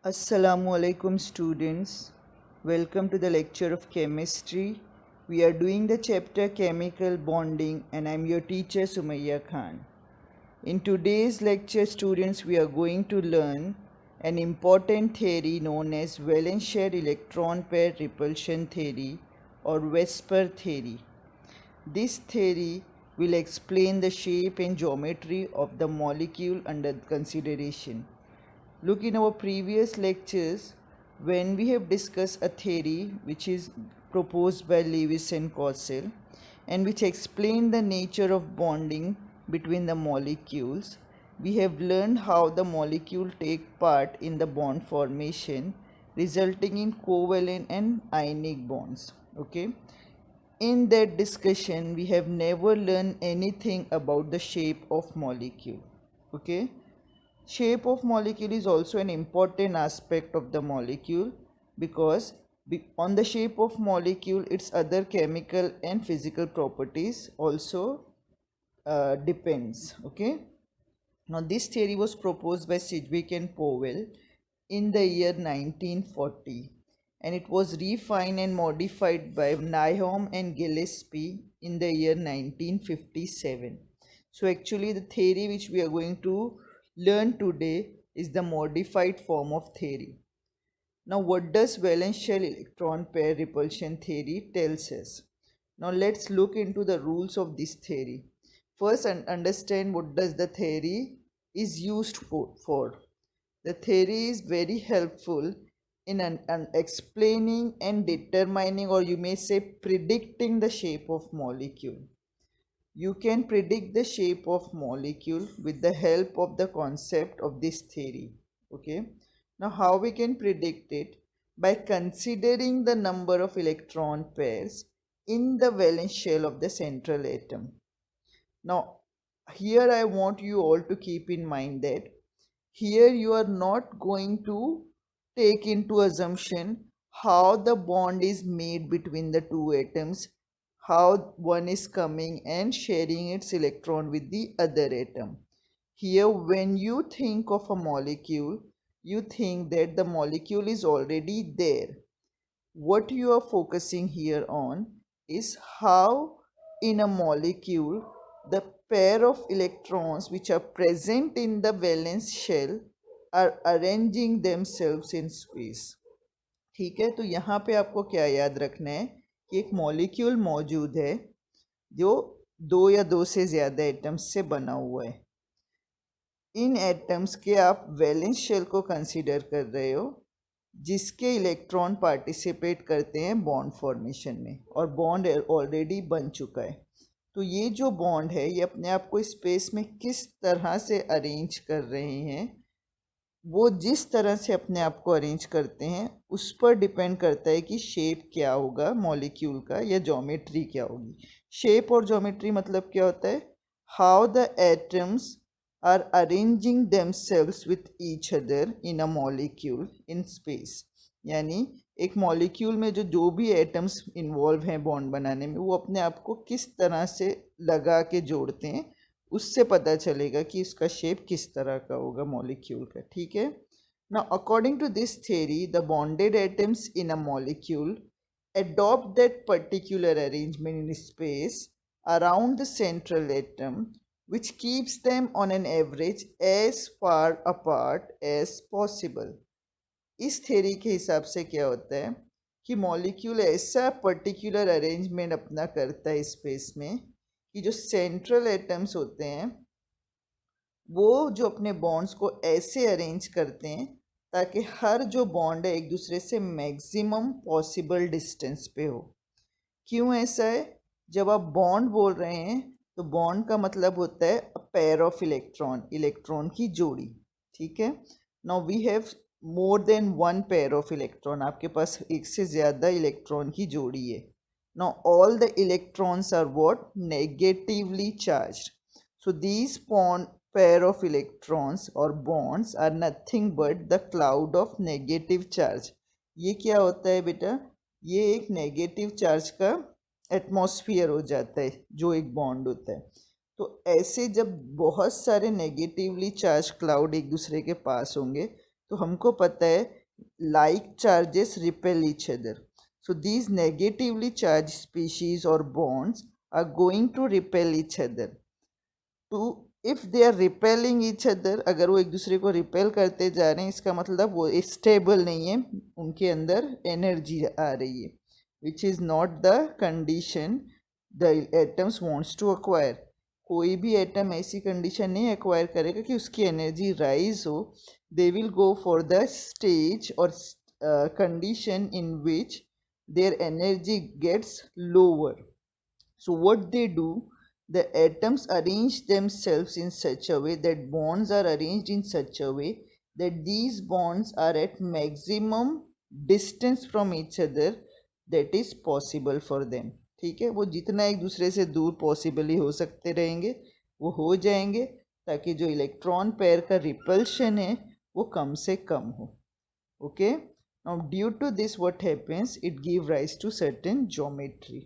Assalamu alaikum students. Welcome to the lecture of chemistry. We are doing the chapter chemical bonding and I am your teacher Sumayya Khan. In today's lecture students we are going to learn an important theory known as valence shell electron pair repulsion theory or VSEPR theory. This theory will explain the shape and geometry of the molecule under consideration. Look, in our previous lectures, when we have discussed a theory which is proposed by Lewis and Cossell and which explained the nature of bonding between the molecules, we have learned how the molecule take part in the bond formation resulting in covalent and ionic bonds. Okay. In that discussion, we have never learned anything about the shape of molecule. Okay. Shape of molecule is also an important aspect of the molecule because on the shape of molecule its other chemical and physical properties also depends. Okay. Now this theory was proposed by Sidgwick and Powell in the year 1940 and it was refined and modified by Nyholm and Gillespie in the year 1957. So actually the theory which we are going to learn today is the modified form of theory. Now what does valence shell electron pair repulsion theory tells us? Now let's look into the rules of this theory. First understand what does the theory is used for. The theory is very helpful in explaining and determining, or you may say predicting, the shape of molecule. You can predict the shape of molecule with the help of the concept of this theory. Okay. Now how we can predict it? By considering the number of electron pairs in the valence shell of the central atom. Now here I want you all to keep in mind that here you are not going to take into assumption how the bond is made between the two atoms, how one is coming and sharing its electron with the other atom. Here when you think of a molecule, you think that the molecule is already there. What you are focusing here on is how in a molecule the pair of electrons which are present in the valence shell are arranging themselves in space. ठीक है, तो यहाँ पे आपको क्या याद रखना है कि एक मॉलिक्यूल मौजूद है जो दो या दो से ज़्यादा एटम्स से बना हुआ है. इन एटम्स के आप वैलेंस शेल को कंसीडर कर रहे हो जिसके इलेक्ट्रॉन पार्टिसिपेट करते हैं बॉन्ड फॉर्मेशन में और बॉन्ड ऑलरेडी बन चुका है. तो ये जो बॉन्ड है ये अपने आप को स्पेस में किस तरह से अरेंज कर रहे हैं, वो जिस तरह से अपने आप को अरेंज करते हैं उस पर डिपेंड करता है कि शेप क्या होगा मॉलिक्यूल का या ज्योमेट्री क्या होगी. शेप और ज्योमेट्री मतलब क्या होता है? How the atoms are arranging themselves with each other in a molecule in space. यानी एक मॉलिक्यूल में जो भी एटम्स इन्वॉल्व हैं बॉन्ड बनाने में वो अपने आप को किस तरह से लगा के जोड़ते हैं उससे पता चलेगा कि इसका शेप किस तरह का होगा मॉलिक्यूल का. ठीक है. Now according to this theory the bonded atoms in a molecule adopt that particular arrangement in space around the central atom which keeps them on an average as far apart as possible. इस theory के हिसाब से क्या होता है कि molecule ऐसा particular arrangement अपना करता है स्पेस में कि जो सेंट्रल एटम्स होते हैं वो जो अपने बॉन्ड्स को ऐसे अरेंज करते हैं ताकि हर जो बॉन्ड है एक दूसरे से मैक्सिमम पॉसिबल डिस्टेंस पे हो. क्यों ऐसा है? जब आप बॉन्ड बोल रहे हैं तो बॉन्ड का मतलब होता है a pair of electron, electron की जोड़ी. ठीक है. Now we have more than one pair of electron, आपके पास एक से ज़्यादा इलेक्ट्रॉन की जोड़ी है. Now all the electrons are what? Negatively charged. So these pair of electrons or bonds are nothing but the cloud of negative charge. ये क्या होता है बेटा? ये एक नेगेटिव चार्ज का एटमॉस्फेयर हो जाता है जो एक बॉन्ड होता है. तो ऐसे जब बहुत सारे नेगेटिवली चार्ज क्लाउड एक दूसरे के पास होंगे तो हमको पता है like charges repel each other. So these negatively charged species or bonds are going to repel each other. To if they are repelling each other, अगर वो एक दूसरे को रिपेल करते जा रहे हैं, इसका मतलब वो स्टेबल नहीं है, उनके अंदर एनर्जी आ रही है, which is not the condition the atoms wants to acquire. कोई भी एटम ऐसी कंडीशन नहीं एक्वायर करेगा कि उसकी एनर्जी राइज हो. They will go for the stage और condition in which their energy gets lower. So what they do, the atoms arrange themselves in such a way that bonds are arranged in such a way that these bonds are at maximum distance from each other that is possible for them. ठीक है, वो जितना एक दूसरे से दूर possibly हो सकते रहेंगे वो हो जाएंगे, ताकि जो इलेक्ट्रॉन पेयर का रिपल्शन है वो कम से कम हो. Okay, now due to this what happens, it give rise to certain geometry.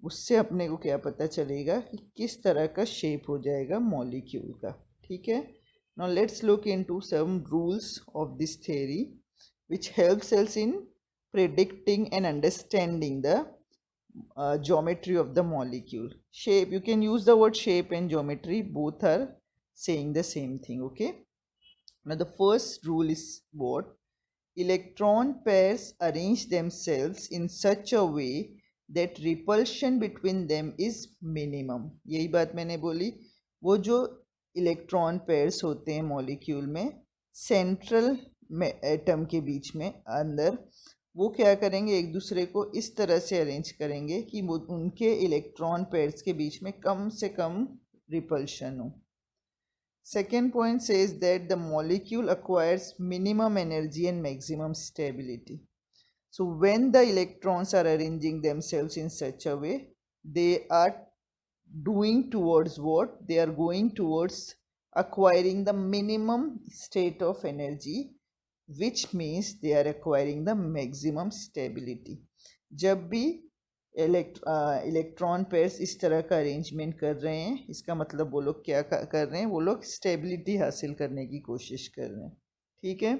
उससे अपने को क्या पता चलेगा कि किस तरह का शेप हो जाएगा मॉलिक्यूल का. ठीक है, now let's look into some rules of this theory which helps us in predicting and understanding the geometry of the molecule. Shape, you can use the word shape and geometry, both are saying the same thing. Okay, now the first rule is what? Electron pairs arrange themselves in such a way that repulsion between them is minimum. यही बात मैंने बोली. वो जो electron pairs होते हैं molecule में, central atom के बीच में अंदर, वो क्या करेंगे, एक दूसरे को इस तरह से अरेंज करेंगे कि वो उनके इलेक्ट्रॉन पेयर्स के बीच में कम से कम रिपल्शन हो. Second point says that the molecule acquires minimum energy and maximum stability. So when the electrons are arranging themselves in such a way, they are doing towards what? They are going towards acquiring the minimum state of energy, which means they are acquiring the maximum stability. जब भी electron pairs इस तरह का arrangement कर रहे हैं, इसका मतलब वो लोग क्या कर रहे हैं, वो लोग स्टेबिलिटी हासिल करने की कोशिश कर रहे हैं. ठीक है.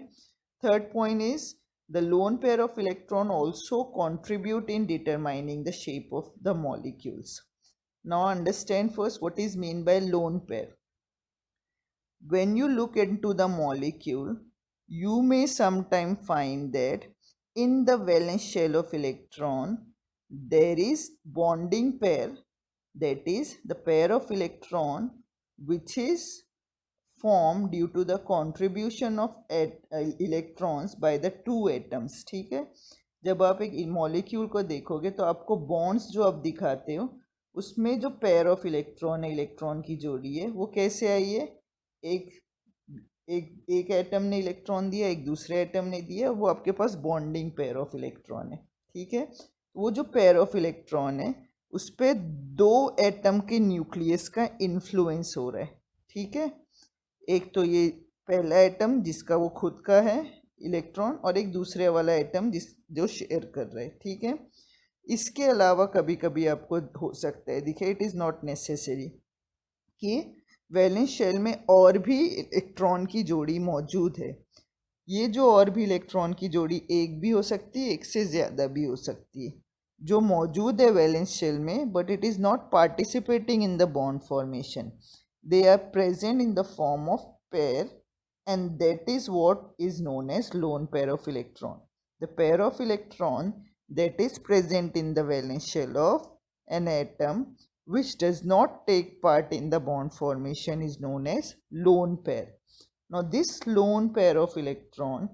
Third point is the lone pair of electron also contribute in determining the shape of the molecules. Now understand first what is mean by lone pair. When you look into the molecule, you may sometime find that in the valence shell of electron there is bonding pair, that is the pair of electron which is formed due to the contribution of electrons by the two atoms. ठीक है, जब आप एक molecule को देखोगे तो आपको bonds जो आप दिखाते हो उसमें जो पेयर ऑफ इलेक्ट्रॉन है, इलेक्ट्रॉन की जोड़ी है, वो कैसे आई है, एक एटम ने इलेक्ट्रॉन दिया, एक दूसरे एटम ने दिया, वो आपके पास बॉन्डिंग पेयर ऑफ इलेक्ट्रॉन है. ठीक है, वो जो पेयर ऑफ इलेक्ट्रॉन है उस पर दो एटम के न्यूक्लियस का इन्फ्लुएंस हो रहा है. ठीक है, एक तो ये पहला एटम जिसका वो खुद का है इलेक्ट्रॉन, और एक दूसरे वाला एटम जो शेयर कर रहा है. ठीक है, इसके अलावा कभी कभी आपको हो सकता है दिखे, इट इज़ नॉट नेसेसरी, कि वैलेंस शेल में और भी इलेक्ट्रॉन की जोड़ी मौजूद है. ये जो और भी इलेक्ट्रॉन की जोड़ी एक भी हो सकती है, एक से ज़्यादा भी हो सकती है, जो मौजूद है वैलेंस शेल में, but it is not participating in the bond formation. They are present in the form of pair, and that is what is known as lone pair of electron. The pair of electron that is present in the valence shell of an atom which does not take part in the bond formation is known as lone pair. Now this lone pair of electron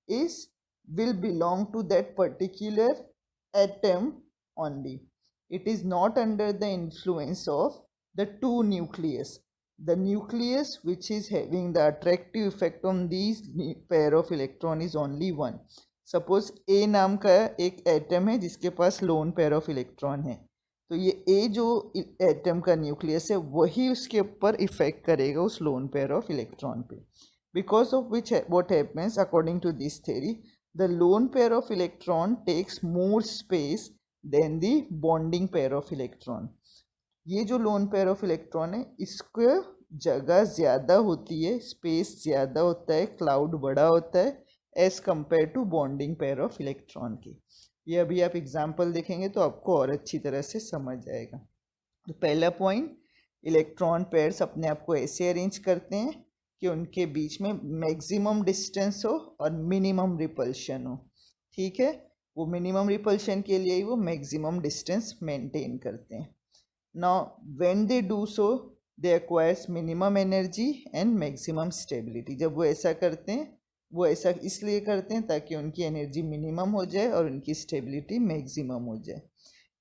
will belong to that particular atom only. It is not under the influence of the two nucleus. The nucleus which is having the attractive effect on these pair of electron is only one. Suppose a नाम का एक atom है जिसके पास lone pair of electron है, तो ये ए जो एटम का न्यूक्लियस है वही उसके ऊपर इफेक्ट करेगा उस लोन पेयर ऑफ इलेक्ट्रॉन पे. Because of which what happens according to this theory, the lone pair of electron takes more space than the bonding pair of electron. ये जो लोन पेयर ऑफ इलेक्ट्रॉन है इसको जगह ज़्यादा होती है, space ज़्यादा होता है, क्लाउड बड़ा होता है as compare to bonding pair of electron की। ये अभी आप एग्जाम्पल देखेंगे तो आपको और अच्छी तरह से समझ आएगा। तो पहला पॉइंट, इलेक्ट्रॉन पेयर्स अपने आप को ऐसे अरेंज करते हैं कि उनके बीच में मैक्सिमम डिस्टेंस हो और मिनिमम रिपल्शन हो। ठीक है, वो मिनिमम रिपल्शन के लिए ही वो मैक्सिमम डिस्टेंस मेंटेन करते हैं। Now when they do so they acquires minimum energy and maximum stability. जब वो ऐसा करते हैं, वो ऐसा इसलिए करते हैं ताकि उनकी एनर्जी मिनिमम हो जाए और उनकी स्टेबिलिटी मैक्सिमम हो जाए।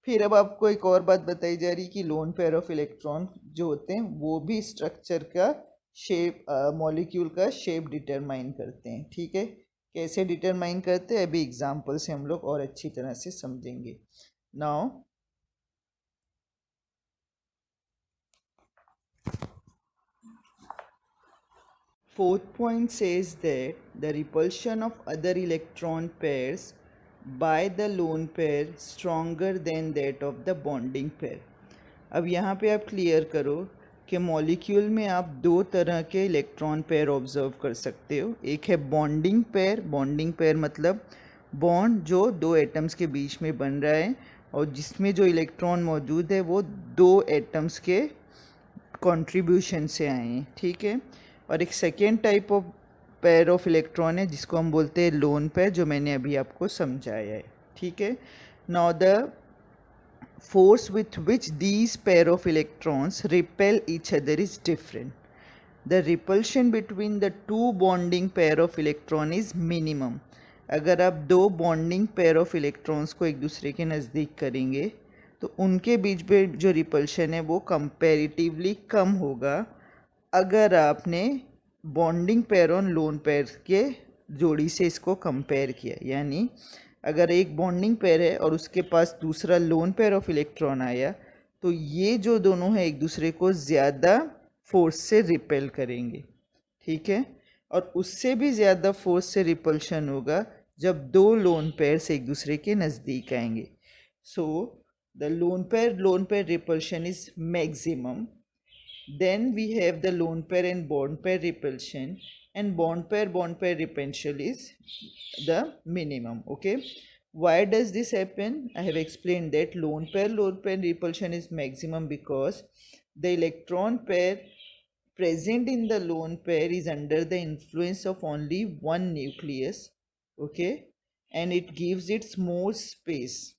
फिर अब आपको एक और बात बताई जा रही कि लोन पेयर ऑफ इलेक्ट्रॉन जो होते हैं वो भी स्ट्रक्चर का शेप, मॉलिक्यूल का शेप डिटरमाइन करते हैं। ठीक है, कैसे डिटरमाइन करते हैं अभी एग्जांपल से हम लोग और अच्छी तरह से समझेंगे। Now fourth point says that the repulsion of other electron pairs by the lone pair stronger than that of the bonding pair। अब यहाँ पे आप क्लियर करो कि मॉलिक्यूल में आप दो तरह के इलेक्ट्रॉन पेयर ऑब्जर्व कर सकते हो। एक है बॉन्डिंग पेयर। बॉन्डिंग पेयर मतलब बॉन्ड जो दो एटम्स के बीच में बन रहा है और जिसमें जो इलेक्ट्रॉन मौजूद है वो दो एटम्स के कंट्रीब्यूशन से आए हैं। ठीक है, और एक second type of pair of electron है जिसको हम बोलते हैं लोन पेयर, जो मैंने अभी आपको समझाया है। ठीक है, now the force with which these pair of electrons repel each other is different. The repulsion between the two bonding pair of electron is minimum। अगर आप दो बॉन्डिंग पेयर ऑफ इलेक्ट्रॉन्स को एक दूसरे के नज़दीक करेंगे तो उनके बीच में जो रिपल्शन है वो कंपैरेटिवली कम होगा अगर आपने bonding pair on lone pair के जोड़ी से इसको कंपेयर किया। यानी अगर एक बॉन्डिंग पेयर है और उसके पास दूसरा लोन पेयर ऑफ इलेक्ट्रॉन आया तो ये जो दोनों हैं एक दूसरे को ज़्यादा फोर्स से रिपेल करेंगे। ठीक है, और उससे भी ज़्यादा फोर्स से रिपल्शन होगा जब दो लोन पेयर्स एक दूसरे के नज़दीक आएंगे। So the lone pair repulsion is maximum. Then we have the lone pair and bond pair repulsion, and bond pair repulsion is the minimum. Okay, why does this happen? I have explained that lone pair repulsion is maximum because the electron pair present in the lone pair is under the influence of only one nucleus. Okay, and it gives it more space,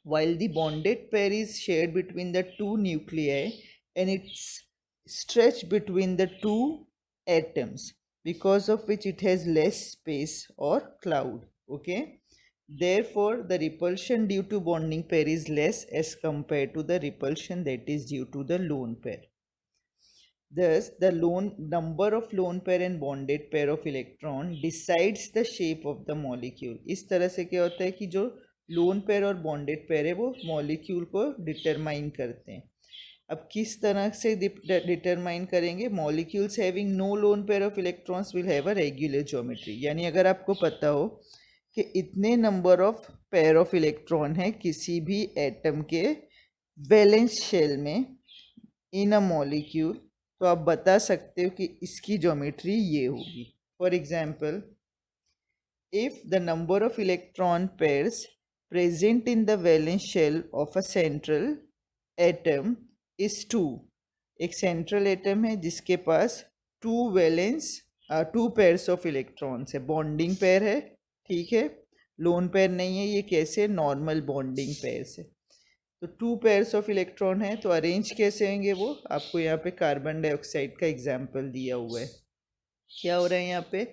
while the bonded pair is shared between the two nuclei and it's stretched between the two atoms, because of which it has less space or cloud. Okay, therefore the repulsion due to bonding pair is less as compared to the repulsion that is due to the lone pair. Thus the number of lone pair and bonded pair of electron decides the shape of the molecule। इस तरह से क्या होता है कि जो lone pair और bonded pair है वो मॉलिक्यूल को डिटरमाइन करते हैं। अब किस तरह से डिटरमाइन करेंगे? Molecules having no lone pair of electrons will have a regular geometry. यानी अगर आपको पता हो कि इतने number of pair of electron है किसी भी एटम के वैलेंस शेल में इन अ मॉलिक्यूल, तो आप बता सकते हो कि इसकी ज्योमेट्री ये होगी। For example, if the number of electron pairs present in the valence shell of a central atom is 2। एक सेंट्रल एटम है जिसके पास टू पेयर्स ऑफ इलेक्ट्रॉन्स है, बॉन्डिंग पेयर है। ठीक है, लोन पेयर नहीं है, ये कैसे नॉर्मल बॉन्डिंग पेयर्स है। तो टू पेयर्स ऑफ इलेक्ट्रॉन है, तो अरेंज कैसे होंगे वो आपको यहाँ पे कार्बन डाइऑक्साइड का एग्जाम्पल दिया हुआ है। क्या हो रहा है यहाँ पे?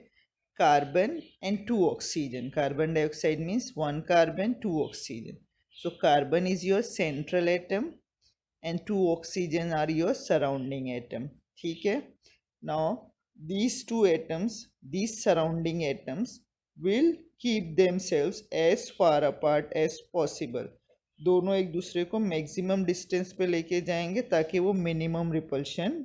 Carbon and two oxygen. Carbon dioxide means one carbon two oxygen. So carbon is your central atom and two oxygen are your surrounding atom। ठीक है, now these two atoms, these surrounding atoms will keep themselves as far apart as possible। दोनों एक दूसरे को maximum distance पे लेके जाएंगे ताकि वो मिनिमम रिपल्शन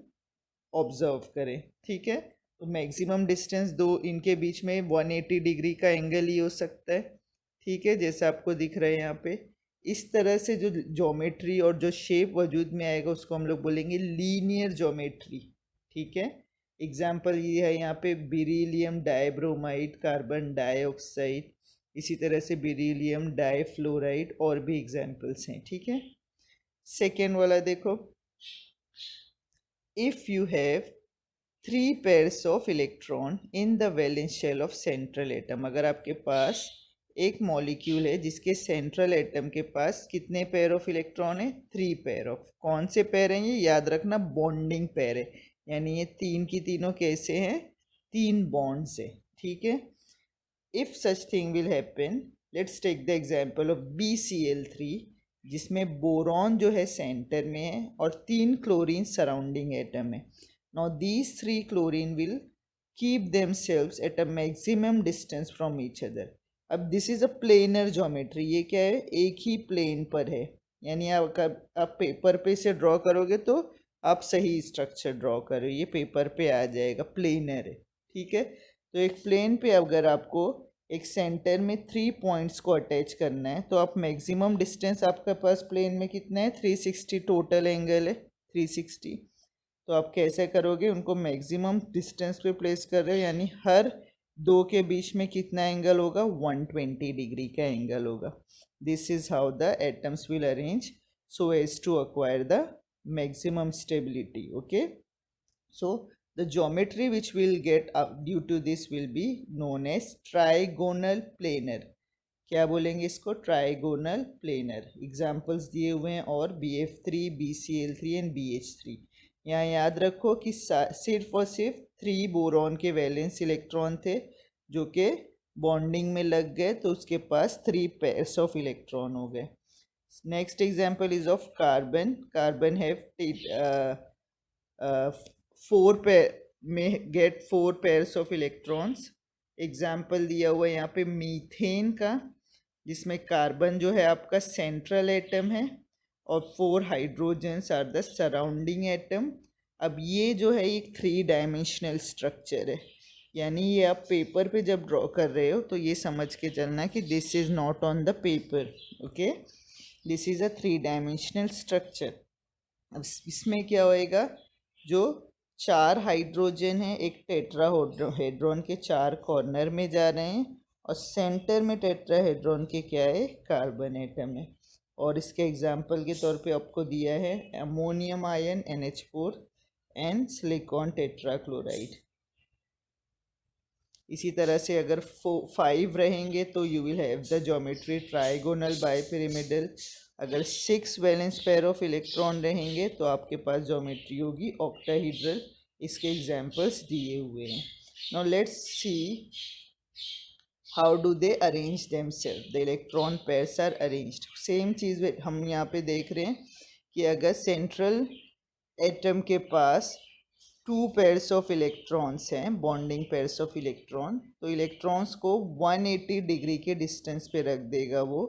ऑब्जर्व करें। ठीक है, तो मैक्सिमम डिस्टेंस दो इनके बीच में 180 डिग्री का एंगल ही हो सकता है। ठीक है, जैसा आपको दिख रहा है यहाँ पे। इस तरह से जो ज्योमेट्री और जो शेप वजूद में आएगा उसको हम लोग बोलेंगे लीनियर ज्योमेट्री। ठीक है। एग्जाम्पल ये है यहाँ पे बेरिलियम डाइब्रोमाइड, कार्बन डाइऑक्साइड, इसी तरह से बेरिलियम डाइफ्लोराइड और भी एग्जाम्पल्स हैं, ठीक है। सेकेंड वाला देखो, if you have 3 pairs of electron in the valence shell of central atom, अगर आपके पास एक मॉलिक्यूल है जिसके सेंट्रल एटम के पास कितने पेयर ऑफ इलेक्ट्रॉन है, 3 पेयर ऑफ, कौन से पेयर हैं ये याद रखना, बॉन्डिंग पेयर है, यानी ये तीन की तीनों कैसे हैं, 3 बॉन्ड्स है, ठीक है। If such thing will happen, let's take the example of BCl3, जिसमें बोरॉन जो है सेंटर में है और 3 क्लोरीन सराउंडिंग एटम है। Now these 3 chlorine will keep themselves at a maximum distance from each other. अब this is a planar geometry, ये क्या है, एक ही प्लेन पर है, यानी आप पेपर पे से ड्रॉ करोगे तो आप सही स्ट्रक्चर ड्रॉ करो, ये पेपर पे आ जाएगा, प्लेनर है, ठीक है। तो एक प्लेन पे अगर आपको एक सेंटर में 3 पॉइंट्स को अटैच करना है तो आप मैक्सिमम डिस्टेंस आपके पास प्लेन में कितना है, 360 टोटल एंगल है, 360। तो आप कैसे करोगे, उनको मैक्सिमम डिस्टेंस पे प्लेस कर रहे हो, यानी हर दो के बीच में कितना एंगल होगा, 120 डिग्री का एंगल होगा। This is how the atoms will arrange so as to acquire the maximum stability, okay. So the geometry which we'll get due to this will be known as trigonal planar. क्या बोलेंगे इसको, trigonal planar. Examples दिए हुए हैं और BF3, BCl3 and BH3। यहाँ याद रखो कि सिर्फ और सिर्फ 3 बोरॉन के वैलेंस इलेक्ट्रॉन थे जो कि बॉन्डिंग में लग गए, तो उसके पास 3 पेयर्स ऑफ इलेक्ट्रॉन हो गए। Next example is of carbon. Carbon have 4 pair में get 4 pairs of electrons. Example दिया हुआ है यहाँ पे मीथेन का, जिसमें कार्बन जो है आपका सेंट्रल एटम है और 4 hydrogens are the surrounding atom. अब ये जो है एक 3 डायमेंशनल स्ट्रक्चर है, यानी ये आप पेपर पे जब ड्रॉ कर रहे हो तो ये समझ के चलना कि this is not on the paper, okay, this is a 3 dimensional structure. अब इसमें क्या होएगा, जो 4 हाइड्रोजन है एक टेट्राहेड्रॉन के 4 कॉर्नर में जा रहे हैं और सेंटर में टेट्राहेड्रॉन के क्या है, कार्बन एटम है। और इसके एग्जाम्पल के तौर पे आपको दिया है ammonium ion NH4 and silicon tetrachloride. इसी तरह से अगर 5 रहेंगे तो you will have the geometry trigonal bipyramidal. अगर 6 वैलेंस पेयर ऑफ इलेक्ट्रॉन रहेंगे तो आपके पास ज्योमेट्री होगी ऑक्टाहीड्रल। इसके एग्जाम्पल्स दिए हुए हैं। Now let's see how do they arrange themselves, the electron pairs are arranged. Same चीज़ हम यहाँ पे देख रहे हैं कि अगर सेंट्रल एटम के पास 2 पेयर्स ऑफ इलेक्ट्रॉन्स हैं, बॉन्डिंग पेयर्स ऑफ इलेक्ट्रॉन, तो इलेक्ट्रॉन्स को 180 डिग्री के डिस्टेंस पे रख देगा वो,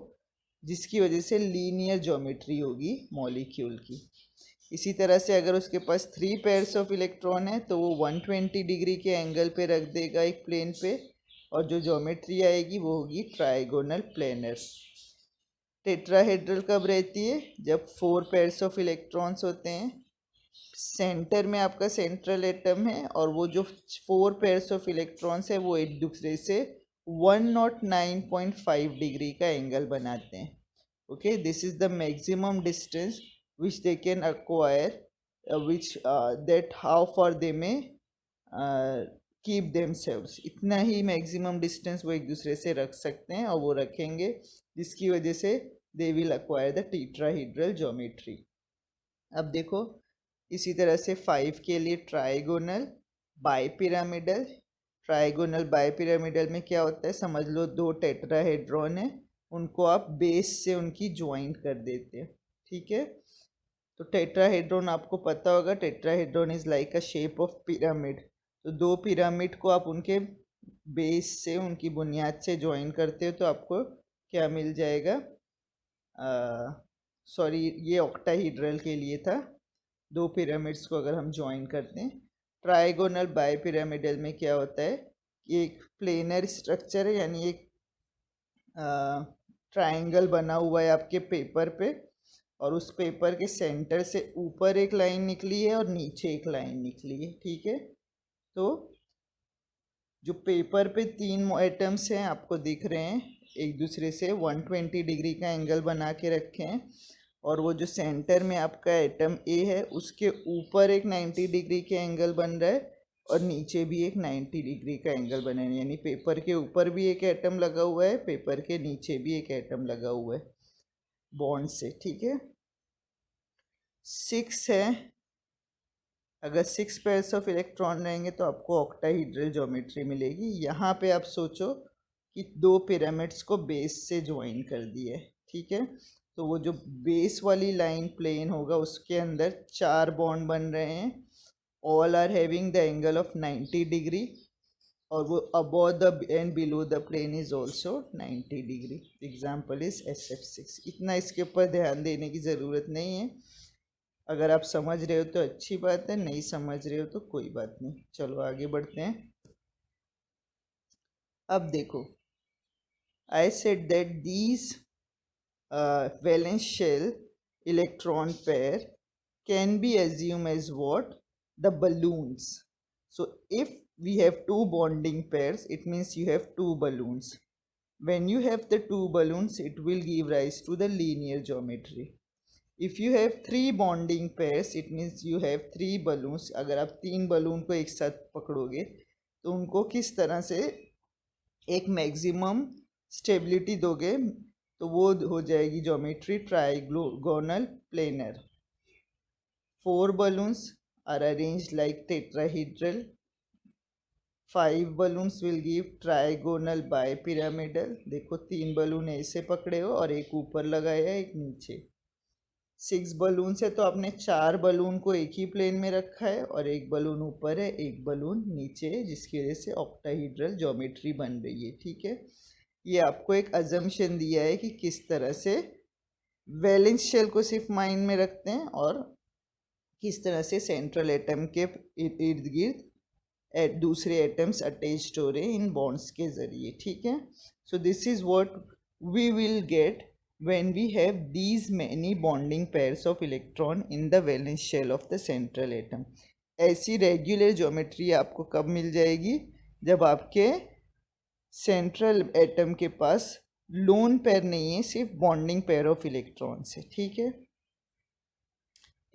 जिसकी वजह से लीनियर ज्योमेट्री होगी मॉलिक्यूल की। इसी तरह से अगर उसके पास 3 पेयर्स ऑफ इलेक्ट्रॉन है तो वो 120 डिग्री के एंगल पे रख देगा एक प्लेन पे, और जो ज्योमेट्री आएगी वो होगी ट्राइगोनल प्लेनर। टेट्राहेड्रल कब रहती है, जब 4 पेयर्स ऑफ इलेक्ट्रॉन्स होते हैं, सेंटर में आपका सेंट्रल एटम है और वो जो 4 पेयर्स ऑफ इलेक्ट्रॉन्स है वो एक दूसरे से 109.5 डिग्री का एंगल बनाते हैं, okay. This is the maximum distance which they can acquire, which that how far they may keep themselves, इतना ही मैक्सिमम डिस्टेंस वो एक दूसरे से रख सकते हैं और वो रखेंगे, जिसकी वजह से they will acquire the tetrahedral geometry। अब देखो इसी तरह से 5 के लिए ट्राइगोनल बाइपिरामिडल। ट्राइगोनल बाइपिरामिडल में क्या होता है, समझ लो 2 टेट्राहेड्रॉन है, उनको आप बेस से उनकी ज्वाइंट कर देते हो, ठीक है। तो टेट्राहेड्रॉन आपको पता होगा, tetrahedron is like a shape of pyramid. तो 2 पिरामिड को आप उनके बेस से, उनकी बुनियाद से ज्वाइन करते हो तो आपको क्या मिल जाएगा, सॉरी ये ऑक्टाहीड्रल के लिए था, 2 पिरामिड्स को अगर हम ज्वाइन करते हैं। ट्राइगोनल बाइपिरामिडल में क्या होता है कि एक प्लेनर स्ट्रक्चर है, यानी एक ट्राइंगल बना हुआ है आपके पेपर पे और उस पेपर के सेंटर से ऊपर एक लाइन निकली है और नीचे एक लाइन निकली है, ठीक है। तो जो पेपर पे तीन एटम्स हैं आपको दिख रहे हैं, एक दूसरे से 120 डिग्री का एंगल बना के रखे हैं, और वो जो सेंटर में आपका एटम ए है उसके ऊपर एक 90 डिग्री के एंगल बन रहा है और नीचे भी एक 90 डिग्री का एंगल बना है, यानी पेपर के ऊपर भी एक एटम लगा हुआ है, पेपर के नीचे भी एक एटम लगा हुआ है बॉन्ड से, ठीक है। 6 है, अगर 6 पेयर्स ऑफ इलेक्ट्रॉन रहेंगे तो आपको ऑक्टाहेड्रल ज्योमेट्री मिलेगी। यहाँ पे आप सोचो कि दो पिरामिड्स को बेस से ज्वाइन कर दिए, ठीक है। तो वो जो बेस वाली लाइन प्लेन होगा उसके अंदर 4 बॉन्ड बन रहे हैं, all are having the angle of 90 degree, और वो above the and below the plane is also 90 degree. Example is SF6। इतना इसके ऊपर ध्यान देने की ज़रूरत नहीं है, अगर आप समझ रहे हो तो अच्छी बात है, नहीं समझ रहे हो तो कोई बात नहीं। चलो आगे बढ़ते हैं। अब देखो, I said that these valence shell electron pair can be assumed as what? The balloons. So if we have two bonding pairs, it means you have two balloons. When you have the two balloons, it will give rise to the linear geometry. If you have three bonding pairs, it means you have three balloons. अगर आप तीन balloon को एक साथ पकड़ोगे तो उनको किस तरह से एक मैक्सिमम स्टेबिलिटी दोगे तो वो हो जाएगी geometry trigonal planar. 4 balloons are arranged like tetrahedral. 5 balloons will give trigonal bipyramidal. देखो 3 बलून ऐसे पकड़े हो और एक ऊपर लगाया है एक नीचे। 6 बलून से तो आपने 4 बलून को एक ही प्लेन में रखा है और एक बलून ऊपर है एक बलून नीचे है, जिसकी वजह से ऑक्टाहेड्रल ज्योमेट्री बन रही है, ठीक है। ये आपको एक अजम्पशन दिया है कि किस तरह से वैलेंस शेल को सिर्फ माइंड में रखते हैं और किस तरह से सेंट्रल एटम के इर्द गिर्द दूसरे एटम्स अटैच्ड हो रहे हैं इन बॉन्ड्स के जरिए, ठीक है। So this is what we will get when we have these many bonding pairs of electron in the valence shell of the central atom. ऐसी रेगुलर ज्योमेट्री आपको कब मिल जाएगी? जब आपके सेंट्रल एटम के पास लोन पेयर नहीं है, सिर्फ बॉन्डिंग पेयर ऑफ इलेक्ट्रॉन्स है, ठीक है।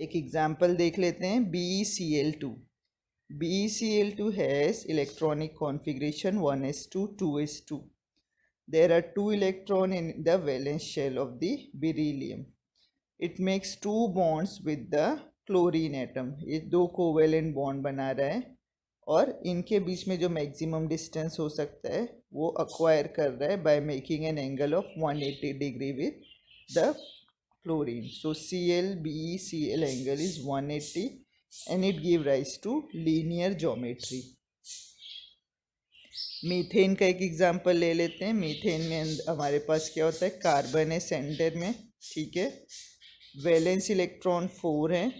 एक एग्जाम्पल देख लेते हैं, BeCl2। BeCl2 has electronic configuration 1s2 2s2. There are 2 electrons in the valence shell of the beryllium. It makes 2 bonds with the chlorine atom. ये 2 कोवेलेंट बॉन्ड बना रहा है और इनके बीच में जो मैक्सिमम डिस्टेंस हो सकता है वो अक्वायर कर रहा है by making an angle of 180 degree with the chlorine. So ClBeCl angle is 180 and it give rise to linear geometry. Methane का एक एग्जांपल ले लेते हैं। मीथेन में हमारे पास क्या होता है, कार्बन है सेंटर में, ठीक है। वैलेंस इलेक्ट्रॉन 4 हैं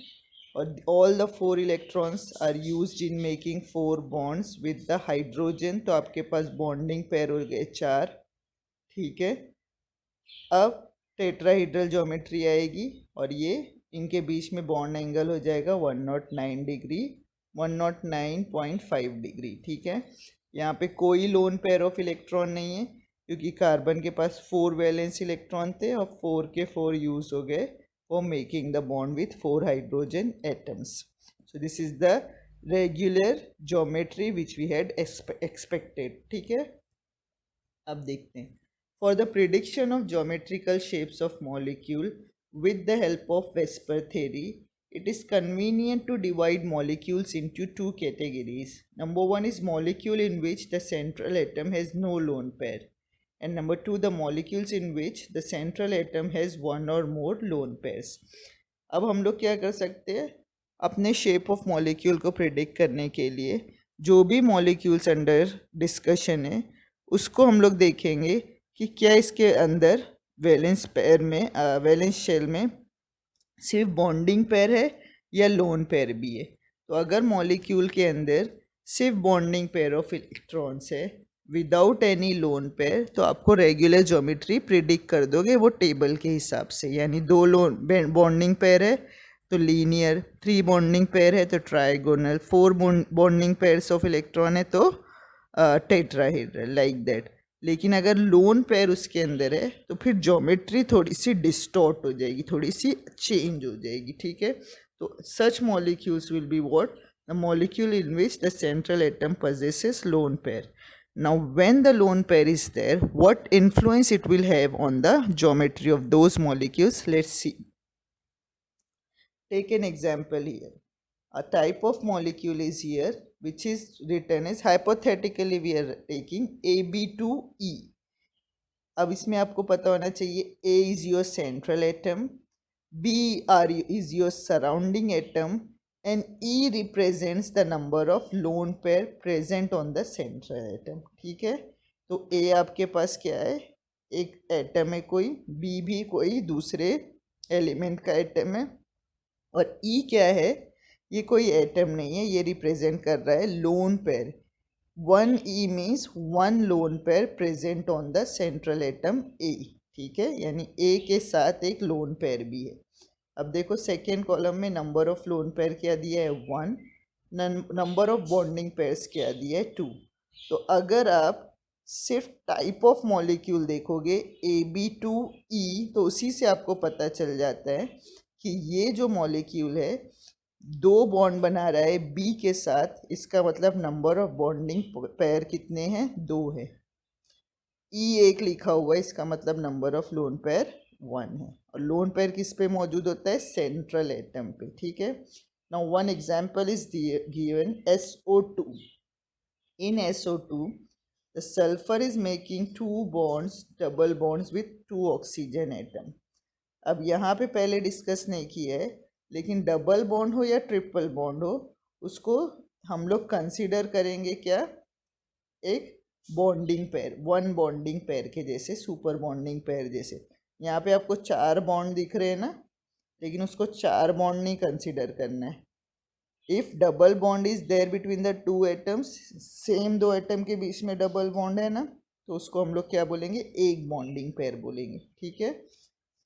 और all the 4 electrons are used in making 4 bonds with the hydrogen. तो आपके पास बॉन्डिंग पेयर हो गए 4, ठीक है। अब टेट्राहेड्रल ज्योमेट्री आएगी और ये इनके बीच में बॉन्ड एंगल हो जाएगा 109 डिग्री, 109.5 डिग्री, ठीक है। यहाँ पे कोई लोन पेयर ऑफ इलेक्ट्रॉन नहीं है क्योंकि कार्बन के पास 4 वैलेंस इलेक्ट्रॉन थे और 4 के 4 यूज हो गए for making the bond with 4 hydrogen atoms. So this is the regular geometry which we had expected, ठीक है। अब देखते हैं, for the prediction of geometrical shapes of molecule with the help of Vesper theory, it is convenient to divide molecules into 2 categories. Number 1 is molecule in which the central atom has no lone pair, and number 2 the molecules in which the central atom has one or more lone pairs. अब हम लोग क्या कर सकते हैं, अपने shape of molecule को predict करने के लिए जो भी मॉलिक्यूल्स अंडर डिस्कशन है उसको हम लोग देखेंगे कि क्या इसके अंदर वैलेंस पेयर में वैलेंस शेल में सिर्फ बॉन्डिंग पेयर है या लोन पेयर भी है। तो अगर मॉलिक्यूल के अंदर सिर्फ बॉन्डिंग पेयर ऑफ इलेक्ट्रॉन्स है विदाउट एनी लोन पेयर तो आपको रेगुलर ज्योमेट्री प्रिडिक्ट कर दोगे वो टेबल के हिसाब से, यानी 2 लोन बॉन्डिंग पेयर है तो लीनियर, 3 बॉन्डिंग पेयर है तो trigonal, 4 bonding pairs of electron है तो टेट्राहेड्रल, लाइक दैट। लेकिन अगर लोन पेयर उसके अंदर है तो फिर ज्योमेट्री थोड़ी सी डिस्टॉर्ट हो जाएगी, थोड़ी सी चेंज हो जाएगी, ठीक है। तो such molecules will be what, the molecule in which the central atom possesses lone pair. Now when the lone pair is there, what influence it will have on the geometry of those molecules? Let's see. Take an example here. A type of molecule is here which is written as, hypothetically we are taking AB2E. अब इसमें आपको पता होना चाहिए A is your central atom, B is your surrounding atom, and E represents the number of lone pair present on the central atom, ठीक है। तो A आपके पास क्या है, एक एटम है कोई, B भी कोई दूसरे एलिमेंट का एटम है, और E क्या है, ये कोई एटम नहीं है, ये रिप्रेजेंट कर रहा है lone pair. 1E means 1 lone pair present on the central atom A, ठीक है, यानी A के साथ एक लोन पेयर भी है। अब देखो सेकेंड कॉलम में नंबर ऑफ लोन पेयर क्या दिया है 1, नंबर ऑफ बॉन्डिंग पेयर्स क्या दिया है 2। तो अगर आप सिर्फ टाइप ऑफ मॉलिक्यूल देखोगे AB2E तो उसी से आपको पता चल जाता है कि ये जो मॉलिक्यूल है 2 बॉन्ड बना रहा है B के साथ, इसका मतलब नंबर ऑफ बॉन्डिंग पेयर कितने हैं, 2 है। E1 लिखा हुआ है, इसका मतलब नंबर ऑफ लोन पेयर 1 है, और लोन पेयर किस पे मौजूद होता है, सेंट्रल एटम पे, ठीक है। Now one example is given SO2. In SO2 the sulfur is making 2 bonds, double bonds with 2 oxygen atom. अब यहाँ पे पहले डिस्कस नहीं किया है, लेकिन डबल बॉन्ड हो या ट्रिपल बॉन्ड हो उसको हम लोग कंसीडर करेंगे क्या, एक बॉन्डिंग पेयर, 1 बॉन्डिंग पेयर के जैसे, सुपर बॉन्डिंग पेयर जैसे। यहाँ पे आपको 4 बॉन्ड दिख रहे हैं ना, लेकिन उसको 4 बॉन्ड नहीं कंसीडर करना है। If double bond is there between the 2 atoms, same 2 atom के बीच में डबल बॉन्ड है ना, तो उसको हम लोग क्या बोलेंगे, एक बॉन्डिंग पेयर बोलेंगे, ठीक है।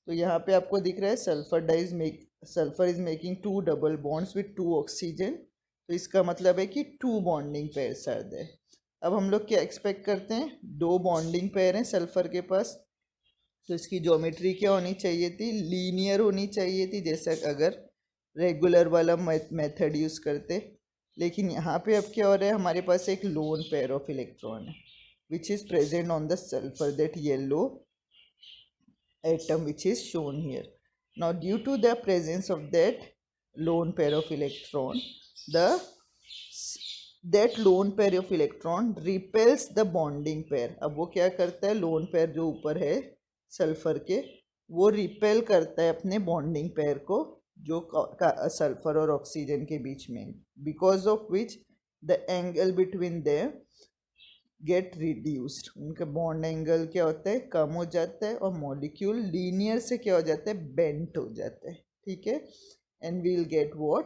तो यहाँ पे आपको दिख रहा है sulphur is making 2 double bonds with 2 oxygen, तो इसका मतलब है कि 2 बॉन्डिंग पेयर्स आर देयर। अब हम लोग क्या एक्सपेक्ट करते हैं, 2 बॉन्डिंग पेयर हैं सल्फर के पास, तो इसकी ज्योमेट्री क्या होनी चाहिए थी, लीनियर होनी चाहिए थी, जैसा अगर रेगुलर वाला मेथड यूज़ करते। लेकिन यहाँ पे अब क्या हो रहा है, हमारे पास एक लोन पेयर ऑफ इलेक्ट्रॉन है which is present on the sulphur, that yellow atom which is shown here. Now due to the presence of that lone pair of electron, that lone pair of electron repels the bonding pair. अब वो क्या करता है, lone pair जो ऊपर है sulphur के, वो रिपेल करता है अपने बॉन्डिंग पेयर को जो सल्फर और ऑक्सीजन के बीच में, because of which the angle between them get reduced, उनका बॉन्ड एंगल क्या होता है, कम हो जाता है, और मॉलिक्यूल लीनियर से क्या हो जाता है, बेंट हो जाता है, ठीक है। And we will get what,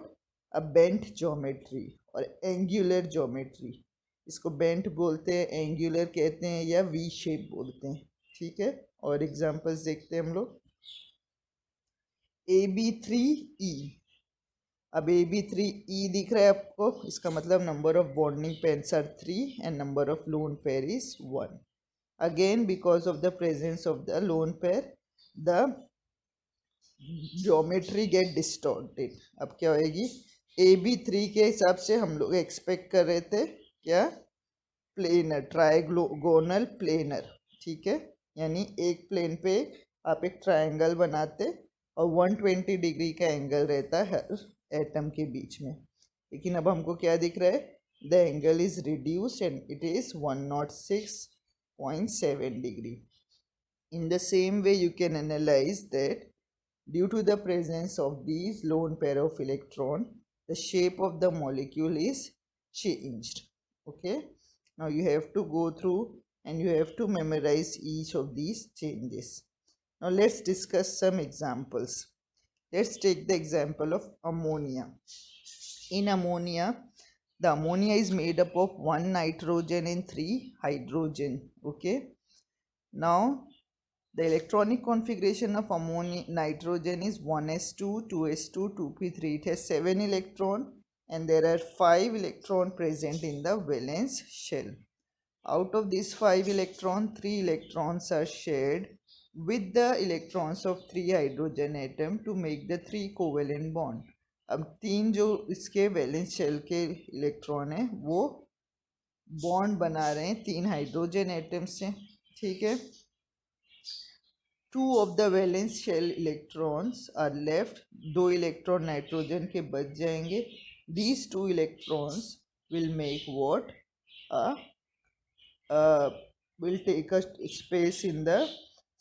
a bent geometry और एंगुलर ज्योमेट्री। इसको बेंट बोलते हैं, एंगुलर कहते हैं, या वी शेप बोलते हैं, ठीक है। और एग्जांपल्स देखते हैं हम लोग। AB3E, अब AB3E दिख रहा है आपको, इसका मतलब number of bonding pairs are 3 and number of lone pair is 1। Again because of the presence of the lone pair the geometry get distorted. अब क्या होएगी, AB3 के हिसाब से हम लोग एक्सपेक्ट कर रहे थे क्या, प्लेनर, ट्राइगोनल प्लेनर, ठीक है, यानी एक प्लेन पे आप एक ट्राइंगल बनाते और 120 डिग्री का एंगल रहता है हर एटम के बीच में। लेकिन अब हमको क्या दिख रहा है, the angle is reduced and it is 106.7 degree. In the same way you can analyze that due to the presence of these lone pair of electron, the shape of the molecule is changed. Okay, now you have to go through and you have to memorize each of these changes. Now let's discuss some examples. Let's take the example of ammonia. In ammonia The ammonia is made up of 1 nitrogen and 3 hydrogen. Okay. Now the electronic configuration of ammonia nitrogen is 1s2, 2s2, 2p3. It has 7 electrons and there are 5 electrons present in the valence shell. Out of these 5 electrons, 3 electrons are shared with the electrons of 3 hydrogen atom to make the 3 covalent bond. अब 3 जो इसके valence shell के electron हैं वो bond बना रहे हैं 3 hydrogen atom से. ठीक है. 2 of the valence shell electrons are left. 2 electron nitrogen के बच जाएंगे. These 2 electrons will make what? Will take a space in the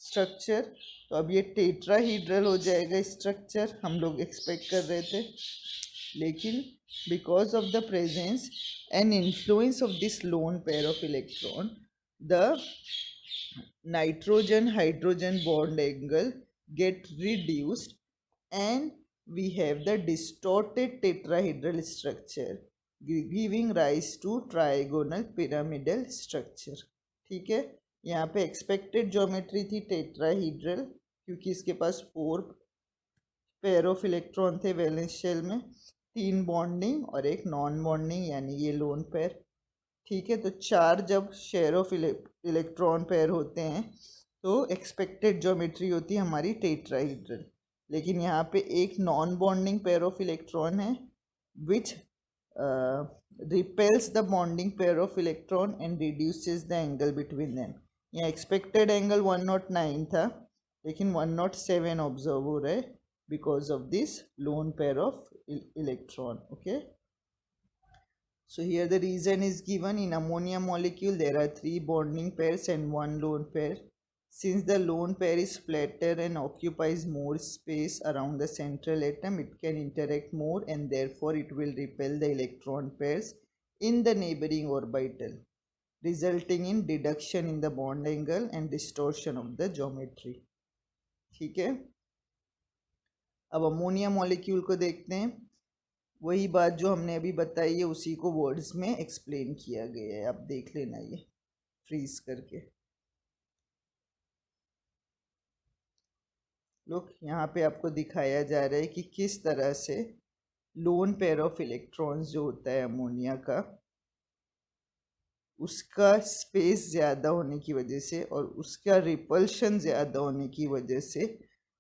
structure. तो अब ये टेट्राहीड्रल हो जाएगा स्ट्रक्चर, हम लोग एक्सपेक्ट कर रहे थे. लेकिन because of the presence and influence of this lone pair of electron, the nitrogen hydrogen bond angle get reduced and we have the distorted tetrahedral structure giving rise to trigonal pyramidal structure. ठीक है. यहाँ पे expected geometry थी tetrahedral क्योंकि इसके पास 4 pair of electron थे valence shell में, 3 bonding और एक नॉन बॉन्डिंग यानी ये लोन पेयर. ठीक है. तो 4 जब शेयर ऑफ इलेक्ट्रॉन पेयर होते हैं तो एक्सपेक्टेड ज्योमेट्री होती है हमारी टेट्राहीड्रल. लेकिन यहाँ पे एक non bonding pair of electron है which repels the bonding pair of electron and reduces the angle between them. यहाँ एक्सपेक्टेड एंगल 109 था लेकिन 107 ऑब्जर्व हो रहा है because of this lone pair of electron. Okay. So here the reason is given. In ammonia molecule there are 3 bonding pairs and 1 lone pair. Since the lone pair is flatter and occupies more space around the central atom, it can interact more and therefore it will repel the electron pairs in the neighboring orbital, resulting in reduction in the bond angle and distortion of the geometry. ठीक है. अब ammonia molecule को देखते हैं. वही बात जो हमने अभी बताई है उसी को वर्ड्स में एक्सप्लेन किया गया है. आप देख लेना ये फ्रीज करके. लोग यहाँ पे आपको दिखाया जा रहा है कि किस तरह से लोन पेयर ऑफ इलेक्ट्रॉन्स जो होता है अमोनिया का, उसका स्पेस ज़्यादा होने की वजह से और उसका रिपल्शन ज़्यादा होने की वजह से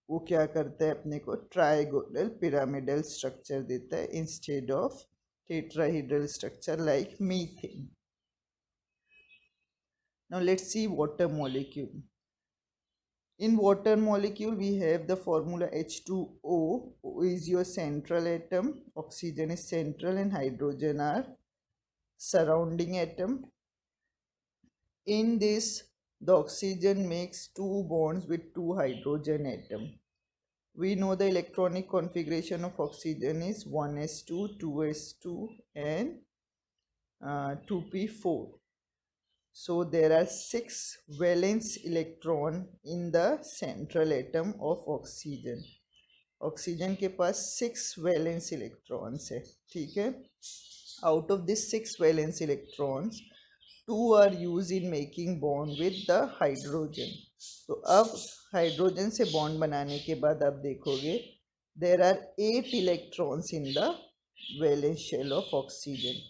वो क्या करता है अपने को ट्राइगोनल पिरामिडल स्ट्रक्चर देता है instead of tetrahedral structure like methane. Now let's C water molecule. In water molecule we have the formula H2O. O is your central atom, oxygen is central and hydrogen are surrounding atom. In this the oxygen makes 2 bonds with 2 hydrogen atom. We know the electronic configuration of oxygen is 1s2, 2s2 and 2p4. So there are 6 valence electron in the central atom of oxygen. Oxygen के पास 6 valence electrons है. ठीक है. Out of this 6 valence electrons 2 are use in making bond with the hydrogen. तो अब hydrogen से bond बनाने के बाद आप देखोगे there are 8 electrons in the valence shell of oxygen.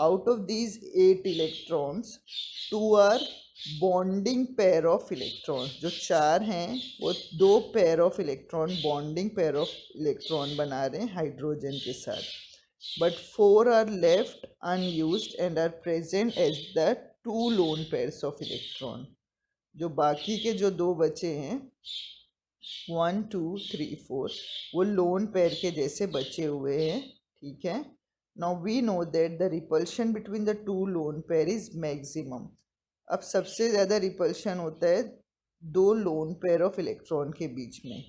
Out of these 8 electrons, 2 are bonding pair of electrons. जो 4 हैं वो 2 pair of electron bonding pair of electron बना रहे हैं हाइड्रोजन के साथ. But 4 are left unused and are present as the 2 lone pairs of electron. जो बाकी के जो 2 बचे हैं 1, 2, 3, 4 वो लोन पेयर के जैसे बचे हुए हैं. ठीक है. Now we know that the repulsion between the 2 lone pair is maximum. अब सबसे ज़्यादा रिपल्शन होता है 2 लोन पेयर ऑफ इलेक्ट्रॉन के बीच में.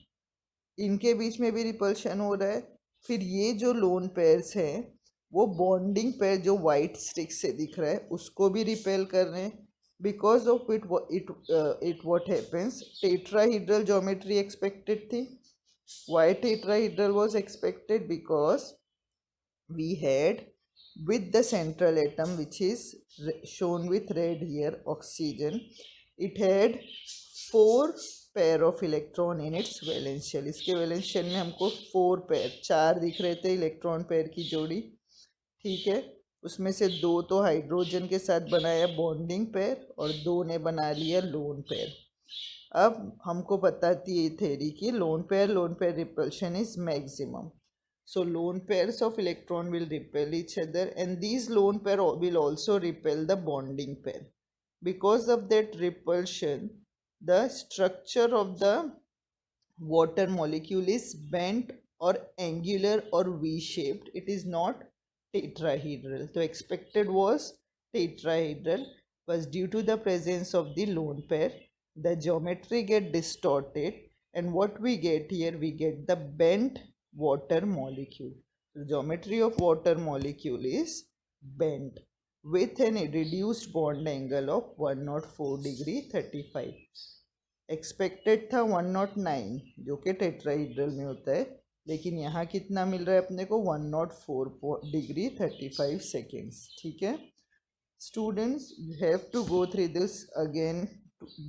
इनके बीच में भी रिपल्शन हो रहा है. फिर ये जो लोन पेयर्स हैं वो बॉन्डिंग पेयर जो वाइट स्टिक से दिख रहा है उसको भी रिपेल कर रहे हैं. Because of it what happens, tetrahedral geometry expected थी. Why tetrahedral was expected? Because we had with the central atom, which is shown with red here, oxygen. It had 4 pair of electron in its valence shell. इसके valence shell में हमको 4 pair, 4 दिख रहे थे electron pair की जोड़ी, ठीक है। उसमें से 2 तो हाइड्रोजन के साथ बनाया बॉन्डिंग पेयर और 2 ने बना लिया लोन पेयर। अब हमको बताती है थ्योरी की lone pair repulsion is maximum. So lone pairs of electron will repel each other, and these lone pair will also repel the bonding pair. Because of that repulsion, the structure of the water molecule is bent or angular or V-shaped. It is not tetrahedral. So expected was tetrahedral, but due to the presence of the lone pair, the geometry get distorted, and what we get here, we get the bent water molecule. The geometry of water molecule is bent with an reduced bond angle of 104 degree 35. Expected था 109 जो कि tetrahedral में होता है, लेकिन यहाँ कितना मिल रहा है अपने को 104 डिग्री 35 सेकेंड्स, ठीक है। Students, you have to go through this again,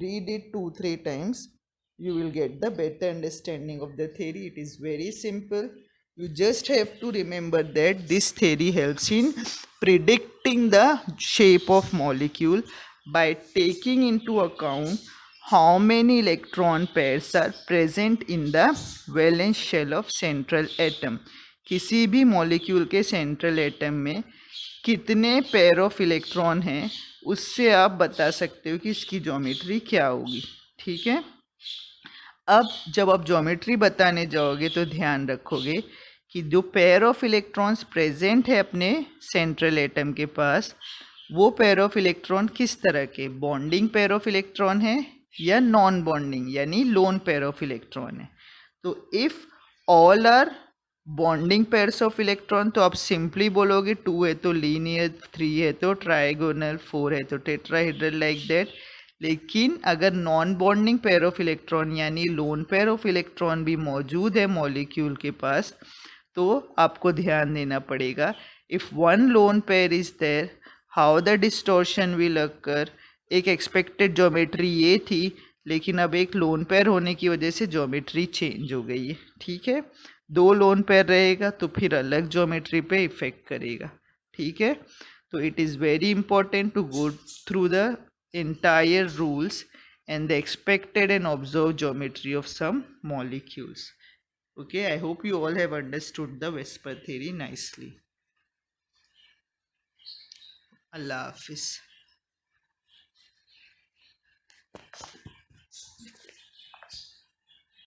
read it 2-3 times. You will get the better understanding of the theory. It is very simple. You just have to remember that this theory helps in predicting the shape of molecule by taking into account how many electron pairs are present in the valence shell of central atom. किसी भी molecule के central atom में कितने pair of electron हैं उससे आप बता सकते हो कि इसकी ज्योमेट्री क्या होगी, ठीक है। अब जब आप ज्योमेट्री बताने जाओगे तो ध्यान रखोगे कि जो पेयर ऑफ इलेक्ट्रॉन्स प्रेजेंट है अपने सेंट्रल एटम के पास, वो पेयर ऑफ इलेक्ट्रॉन किस तरह के, बॉन्डिंग पेयर ऑफ इलेक्ट्रॉन है या नॉन बॉन्डिंग यानी लोन पेयर ऑफ इलेक्ट्रॉन है। तो if all are bonding pairs of electron तो आप सिंपली बोलोगे 2 है तो लीनियर, 3 है तो ट्राइगोनल, 4 है तो टेट्राहेड्रल, लाइक दैट। लेकिन अगर non bonding pair of electron यानी लोन पेयर ऑफ इलेक्ट्रॉन भी मौजूद है मॉलिक्यूल के पास, तो आपको ध्यान देना पड़ेगा if one lone pair is there how the distortion will occur. एक एक्सपेक्टेड ज्योमेट्री ये थी, लेकिन अब एक लोन पेयर होने की वजह से ज्योमेट्री चेंज हो गई है, ठीक है। 2 लोन पेयर रहेगा तो फिर अलग ज्योमेट्री पे इफेक्ट करेगा, ठीक है। तो it is very important to go through the entire rules and the expected and observed geometry of some molecules. Okay, I hope you all have understood the Vesper theory nicely. Allah Hafiz.